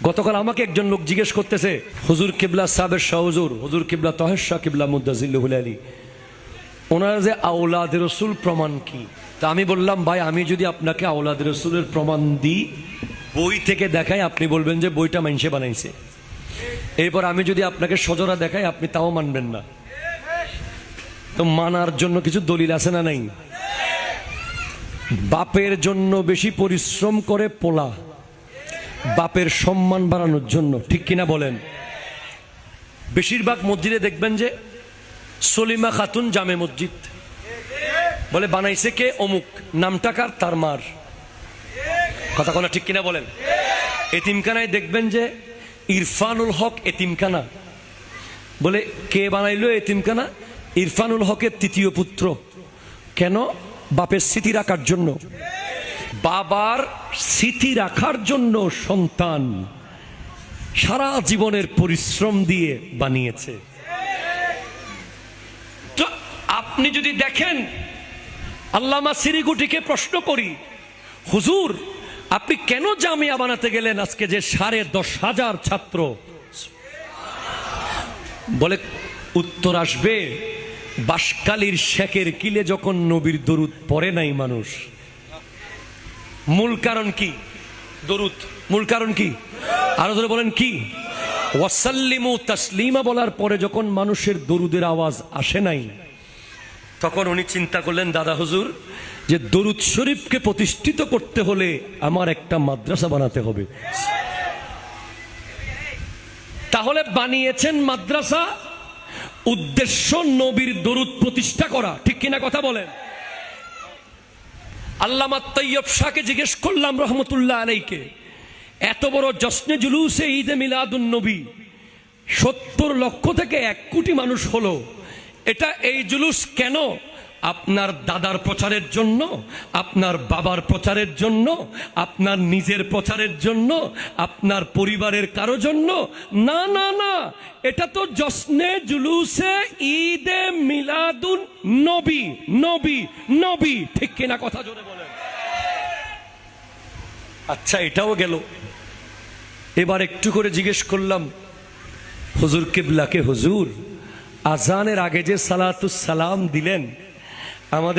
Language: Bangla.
গতকাল আমাকে একজন লোক জিজ্ঞেস করতেছে, হুজুর কিবলা সাহেবের শাহ হুজুর কিবলা তহের শাহ কিবলা মুদ্দাজিল্লুল আলী, ওনারা যে আওলাদ রসুল প্রমাণ কি? তা আমি বললাম, ভাই আমি যদি আপনাকে আওলাদ রসুলের প্রমাণ দিই, বই থেকে দেখাই, আপনি বলবেন যে বইটা মানুষে বানাইছে। এরপর আমি যদি আপনাকে সজরা দেখাই, আপনি তাও মানবেন না। তো মানার জন্য কিছু দলিল আছে না নাই? বাপের জন্য বেশি পরিশ্রম করে পোলা, বাপের সম্মান বাড়ানোর জন্য, ঠিক কিনা বলেন? বেশিরভাগ মসজিদে দেখবেন যে সলিমা খাতুন জামে মসজিদ বলে বানাইছে কে? অমুক। নামটা কার? তার মার। কথা বলা ঠিক কিনা বলেন? এতিমখানায় দেখবেন যে ইরফানুল হক এতিমখানা বলে কে বানাইলো এতিমখানা? ইরফানুল হকের তৃতীয় পুত্র। কেন? বাপের স্মৃতি রাখার জন্য। বাবার স্মৃতি রাখার জন্য সন্তান সারা জীবনের পরিশ্রম দিয়ে বানিয়েছে। তো আপনি যদি দেখেন, আল্লামা সিরিগুটিকে প্রশ্ন করি, হুজুর আপনি কেন জামিয়া বানাতে গেলেন আজকে যে 10,500 ছাত্র? বলে উত্তর আসবে, বাঁশকালীর শেখের কিলে যখন নবীর দরুদ পড়ে নাই মানুষ। মূল কারণ কি? দরুদ। মূল কারণ কি? আরো ধরে বলেন কি? ওয়াসাল্লিমু তাসলিমা বলার পরে যখন মানুষের দরুদের আওয়াজ আসে নাই, তখন উনি চিন্তা করলেন, দাদা হুজুর, যে দরুদ শরীফকে প্রতিষ্ঠিত করতে হলে আমার একটা মাদ্রাসা বানাতে হবে। তাহলে বানিয়েছেন মাদ্রাসা, উদ্দেশ্য নবীর দরুদ প্রতিষ্ঠা করা, ঠিক কিনা কথা বলেন? আল্লামা তৈয়ব শাহকে জিজ্ঞেস করলাম রহমতুল্লাহ আলাইকে, এত বড় জশ্নে জুলুসে ঈদে মিলাদুন নবী 70 লক্ষ থেকে 1 কোটি মানুষ হলো, এটা এই জুলুস কেন? আপনার দাদার প্রচারের জন্য, আপনার বাবার প্রচারের জন্য, আপনার নিজের প্রচারের জন্য, আপনার পরিবারের কারো জন্য না, না, না, এটা তো জশ্নে জুলুসে ঈদে মিলাদুন নবী, নবী, নবী, ঠিক কিনা কথা জোরে বলেন? আচ্ছা, এটাও গেল। এবার একটু করে জিজ্ঞেস করলাম হুজুর কিবলাকে, হুজুর আজানের আগে যে সালাতুস সালাম দিলেন, আমাদের